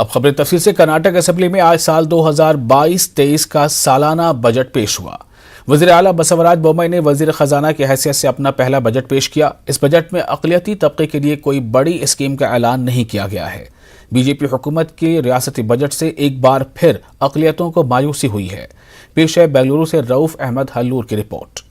अब खबरें तफसील से। कर्नाटक असेंबली में आज साल 2022-23 का सालाना बजट पेश हुआ। वज़ीर आला बसवराज बोम्मई ने वज़ीर ख़जाना की हैसियत से अपना पहला बजट पेश किया। इस बजट में अक़लियती तबके के लिए कोई बड़ी स्कीम का ऐलान नहीं किया गया है। बीजेपी हुकूमत के रियासती बजट से एक बार फिर अक़लियतों को मायूसी हुई है। पेश है बेंगलुरु से रऊफ़ अहमद हल्लूर की रिपोर्ट।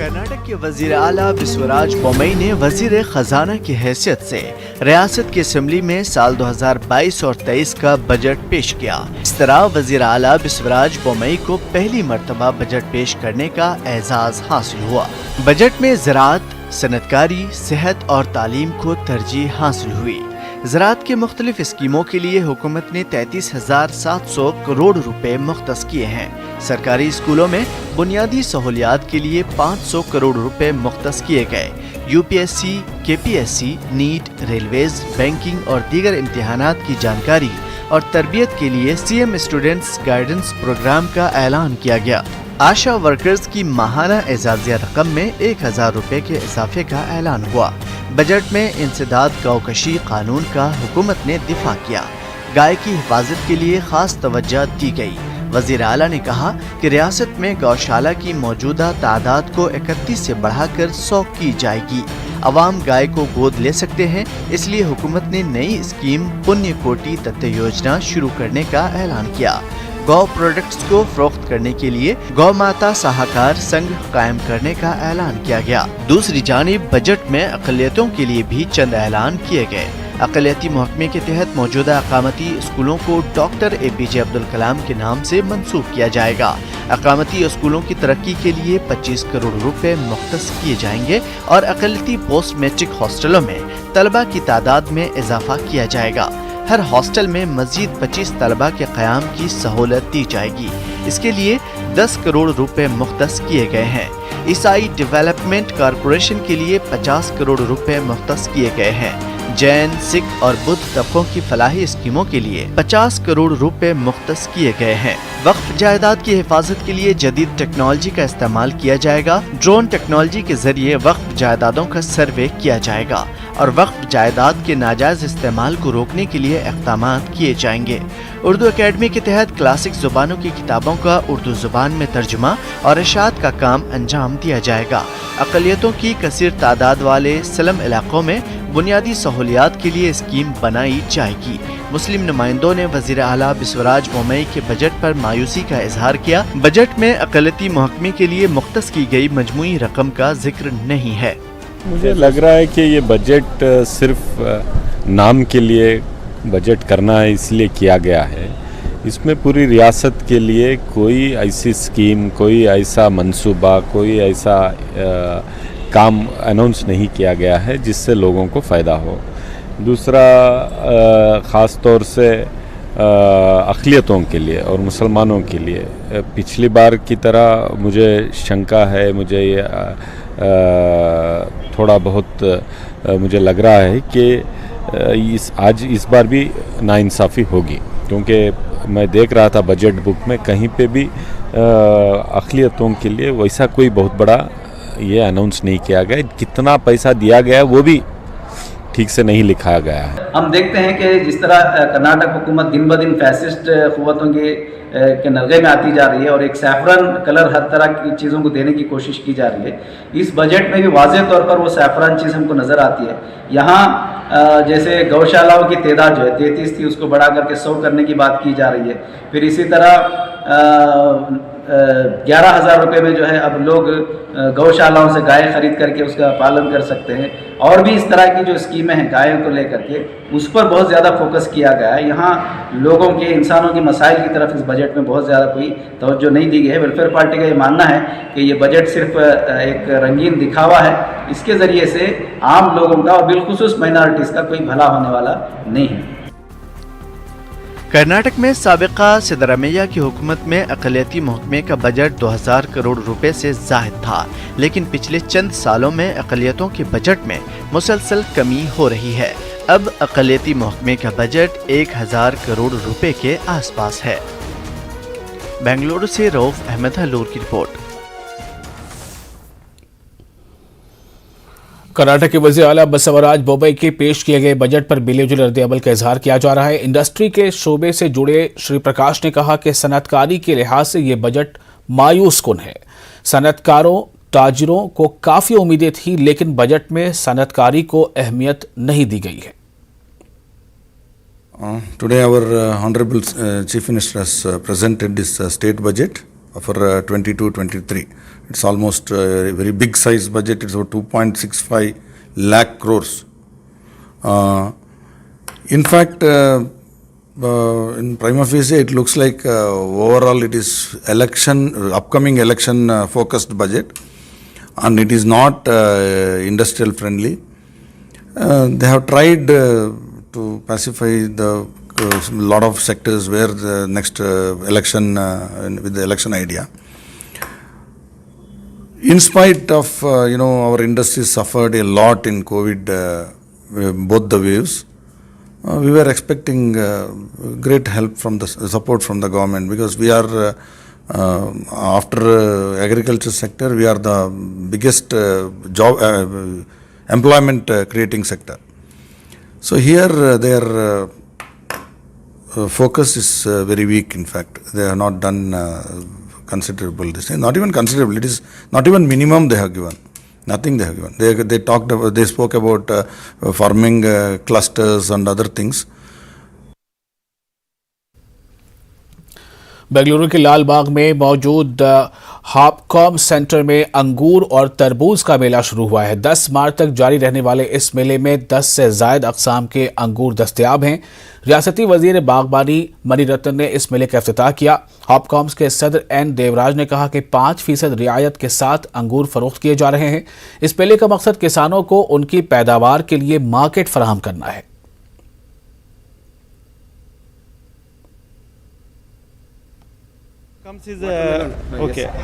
कर्नाटक के वजीर आला बसवराज बोम्मई ने वजीर खजाना की हैसियत से रियासत की असेंबली में साल 2022 और 23 का बजट पेश किया। इस तरह वजीर आला बसवराज बोम्मई को पहली मर्तबा बजट पेश करने का एजाज हासिल हुआ। बजट में ज़राअत, सनतकारी, सेहत और तालीम को तरजीह हासिल हुई। ज़राअत के मुख्तलिफ स्कीमों के लिए हुकूमत ने 33,700 करोड़ रुपए मुख्तस किए हैं। सरकारी स्कूलों में बुनियादी सहूलियात के लिए 500 करोड़ रुपए मुख्तस किए गए। UPSC, KPSC, NEET, railways, banking और दीगर इम्तिहानात की जानकारी और तरबियत के लिए सीएम स्टूडेंट्स गाइडेंस प्रोग्राम का ऐलान किया गया। आशा वर्कर्स की माहाना एजाजिया रकम में 1,000 रुपए के इजाफे का ऐलान हुआ। बजट में इंसदाद गौकशी कानून का हुकूमत ने दिफा किया। गाय की हिफाजत के लिए खास तवज्जो दी गई। वजीर आला ने कहा कि रियासत में गौशाला की मौजूदा तादाद को 31 से बढ़ाकर 100 की जाएगी। अवाम गाय को गोद ले सकते हैं, इसलिए हुकूमत ने नई स्कीम पुण्य कोटि दत्त योजना शुरू करने का ऐलान किया। गौ प्रोडक्ट्स को फरोख्त करने के लिए गौ माता सहाकार संघ कायम करने का ऐलान किया गया। दूसरी जानिब बजट में अक़लियतों के लिए भी चंद ऐलान किए गए। अक़लियती महकमे के तहत मौजूदा अकामती स्कूलों को डॉक्टर APJ अब्दुल कलाम के नाम से मंसूब किया जाएगा। अकामती स्कूलों की तरक्की के लिए 25 करोड़ रुपए मुख्तस किए जाएंगे और अक़लियती पोस्ट मैट्रिक हॉस्टलों में तलबा की तादाद में इजाफा किया जाएगा। हर हॉस्टल में मजीद 25 तलबा के क़याम की सहूलत दी जाएगी। इसके लिए 10 करोड़ रुपए मुख्तस किए गए हैं। ईसाई डेवलपमेंट कॉरपोरेशन के लिए 50 करोड़ रुपए मुख्तस किए गए हैं। जैन, सिख और बुद्ध तबकों की फलाही स्कीमों के लिए 50 करोड़ रुपए मुख्तस किए गए हैं। वक्फ जायदाद की हिफाजत के लिए जदीद टेक्नोलॉजी का इस्तेमाल किया जाएगा। ड्रोन टेक्नोलॉजी के जरिए वक्फ जायदादों का सर्वे किया जाएगा और वक्फ जायदाद के नाजायज इस्तेमाल को रोकने के लिए इक़दाम किए जाएंगे। उर्दू अकेडमी के तहत क्लासिक जुबानों की किताबों का उर्दू जुबान में तर्जुमा और इरशाद का काम अंजाम दिया जाएगा। अक़लियतों की कसीर तादाद वाले स्लम इलाकों में बुनियादी सहूलियात के लिए स्कीम बनाई जाएगी। मुस्लिम नुमाइंदों ने वज़ीर आला बसवराज बोम्मई के बजट पर मायूसी का इजहार किया। बजट में अक़लियती महकमे के लिए मुख्तस की गई मजमूई रकम का जिक्र नहीं है। मुझे लग रहा है कि ये बजट सिर्फ नाम के लिए बजट करना है, इसलिए किया गया है। इसमें पूरी रियासत के लिए कोई ऐसी स्कीम, कोई ऐसा मंसूबा, कोई ऐसा काम अनाउंस नहीं किया गया है जिससे लोगों को फ़ायदा हो। दूसरा, ख़ास तौर से अक़लियतों के लिए और मुसलमानों के लिए पिछली बार की तरह मुझे शंका है, मुझे ये थोड़ा बहुत मुझे लग रहा है कि इस बार भी नाइंसाफ़ी होगी, क्योंकि मैं देख रहा था बजट बुक में कहीं पे भी अक़लियतों के लिए वैसा कोई बहुत बड़ा ये अनाउंस नहीं किया गया। कितना पैसा दिया गया वो भी ठीक से नहीं लिखा गया है। हम देखते हैं कि जिस तरह कर्नाटक हुकूमत दिन ब दिन फैसिस्ट क़ुव्वतों के नलगे में आती जा रही है और एक सैफरन कलर हर तरह की चीज़ों को देने की कोशिश की जा रही है। इस बजट में भी वाज़ेह तौर पर वो सैफरन चीज़ हमको नज़र आती है। यहाँ जैसे गौशालाओं की तादाद जो है 33 थी, उसको बढ़ा करके 100 करने की बात की जा रही है। फिर इसी तरह 11,000 रुपये में जो है अब लोग गौशालाओं से गाय खरीद करके उसका पालन कर सकते हैं। और भी इस तरह की जो स्कीमें हैं गायों को लेकर के, उस पर बहुत ज़्यादा फोकस किया गया है। यहाँ लोगों के, इंसानों के मसाइल की तरफ इस बजट में बहुत ज़्यादा कोई तवज्जो नहीं दी गई है। वेलफेयर पार्टी का ये मानना है कि ये बजट सिर्फ एक रंगीन दिखावा है। इसके ज़रिए से आम लोगों का और बिलखुसूस माइनॉरिटीज़ का कोई भला होने वाला नहीं है। कर्नाटक में साबिका सिद्धरामैया की हुकूमत में अक़लियती महकमे का बजट 2000 करोड़ रुपए से ज़ायद था, लेकिन पिछले चंद सालों में अक़लियतों के बजट में मुसलसल कमी हो रही है। अब अक़लियती महकमे का बजट 1000 करोड़ रुपए के आसपास है। बेंगलुरु से रऊफ़ अहमद हल्लूर की रिपोर्ट। कर्नाटक के वजीर आला बसवराज बोम्मई के पेश किए गए बजट पर मिले-जुले रद्द-ए-अमल का इजहार किया जा रहा है। इंडस्ट्री के शोबे से जुड़े श्री प्रकाश ने कहा कि सनअतकारी के लिहाज से ये बजट मायूस कुन है। सनअतकारों ताजिरों को काफी उम्मीदें थी, लेकिन बजट में सनअतकारी को अहमियत नहीं दी गई है। Today our Honorable Chief Minister has presented this state budget for 22-23. It's almost a very big size budget. It's about 2.65 lakh crores. In fact, in prima facie, it looks like overall it is upcoming election focused budget, and it is not industrial friendly. They have tried to pacify the lot of sectors where the next election with the election idea. In spite of our industry suffered a lot in COVID, both the waves. We were expecting great help from the support from the government, because we are after agriculture sector, we are the biggest job employment creating sector. So here their focus is very weak. In fact, they have not done considerable. This not even considerable. It is not even minimum they have given. Nothing they have given. They talked about, they spoke about farming clusters and other things. Bengaluru के लाल बाग में मौजूद हापकॉम centre में अंगूर और तरबूज का मेला शुरू हुआ है। 10 मार्च तक जारी रहने वाले इस मेले में 10 से ज्यादा अक़साम के अंगूर दस्तयाब हैं। रियासती वजीर बागबानी मणिरत्न ने इस मेले का इफ्तिताह किया। हापकॉम्स के सदर एन देवराज ने कहा कि 5% रियायत के साथ अंगूर फरोख्त किए जा रहे हैं। इस मेले का मकसद किसानों को उनकी पैदावार के लिए मार्केट फराहम करना है।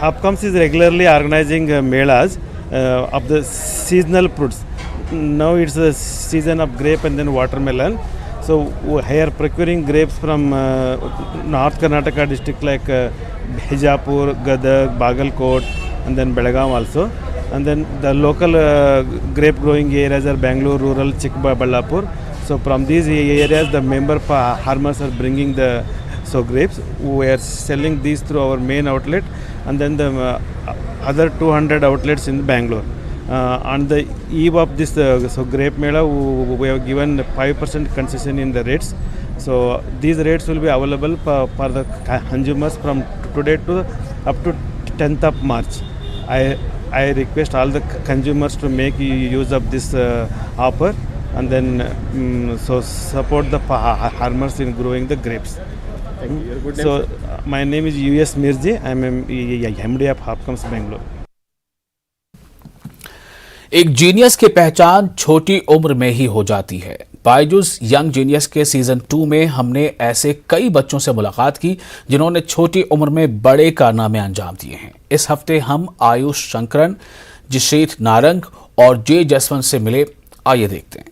Hopcoms is regularly organizing melas of the seasonal fruits. Now it's the season of grape and then watermelon. So we are procuring grapes from North Karnataka district like Bijapur, Gadag, Bagalkot, and then Belagaum also. And then the local grape growing areas are Bangalore, rural, Chikkaballapur. So from these areas, the member farmers are bringing the grapes. We are selling these through our main outlet, and then the other 200 outlets in Bangalore. On the eve of this grape mela, we have given 5% concession in the rates. So these rates will be available for the consumers from today to up to 10th of March. I request all the consumers to make use of this offer, and then so support the farmers in growing the grapes. So my name is U.S. Mirji. I am MD of Hopcoms Bangalore. एक genius की पहचान छोटी उम्र में ही हो जाती है। Byju's young genius के सीजन 2 में हमने ऐसे कई बच्चों से मुलाकात की जिन्होंने छोटी उम्र में बड़े कारनामे अंजाम दिए हैं। इस हफ्ते हम आयुष शंकरन, जिशीत नारंग और जे जसवंत से मिले। आइए देखते हैं।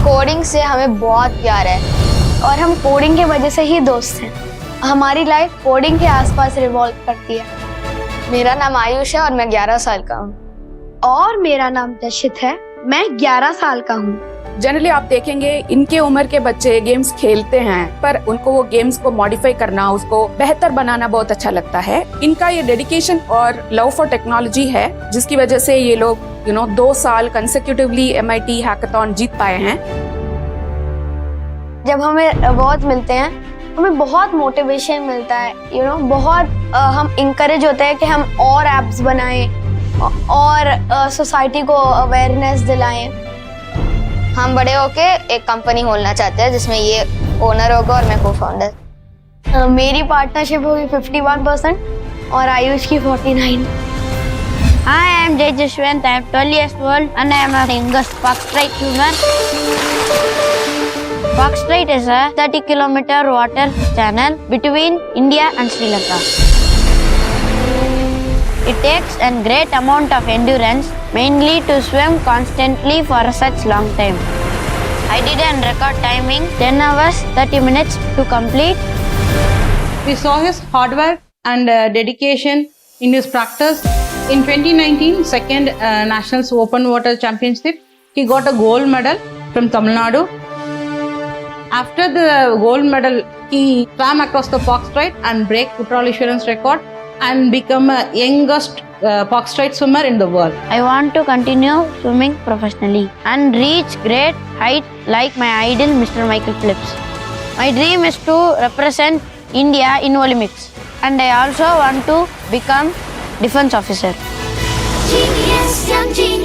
कोडिंग से हमें बहुत प्यार है और हम कोडिंग के वजह से ही दोस्त हैं। हमारी लाइफ कोडिंग के आसपास रिवॉल्व करती है। मेरा नाम आयुष है और मैं 11 साल का हूँ। और मेरा नाम जशित है, मैं 11 साल का हूँ। जनरली आप देखेंगे इनके उम्र के बच्चे गेम्स खेलते हैं, पर उनको वो गेम्स को मॉडिफाई करना, उसको बेहतर बनाना बहुत अच्छा लगता है। इनका ये डेडिकेशन और लव फॉर टेक्नोलॉजी है, जिसकी वजह से ये लोग 2 साल कंसेक्यूटिवली MIT हैकाथॉन जीत पाए हैं। जब हमें अवार्ड मिलते हैं हमें बहुत मोटिवेशन मिलता है, बहुत हम इंकरेज होते हैं कि हम और ऐप्स बनाएं और सोसाइटी को अवेयरनेस दिलाएं। हम बड़े होके एक कंपनी खोलना चाहते हैं जिसमें ये ओनर होगा और मैं को फाउंडर। मेरी पार्टनरशिप होगी 51% और आयुष की 49%। Hi, I am Jay Jashwant. I am 12 years old and I am a youngest Foxtrot human. Foxtrot is a 30-kilometer water channel between India and Sri Lanka. It takes a great amount of endurance, mainly to swim constantly for such long time. I did a record timing 10 hours 30 minutes to complete. We saw his hard work and dedication in his practice. In 2019, second Nationals Open Water Championship, he got a gold medal from Tamil Nadu. After the gold medal, he swam across the Park Strait and break Kuttral Ishwaran's record and become a youngest Park Strait swimmer in the world. I want to continue swimming professionally and reach great height like my idol Mr. Michael Phelps. My dream is to represent India in Olympics, and I also want to become defense officer. Genius, young genius.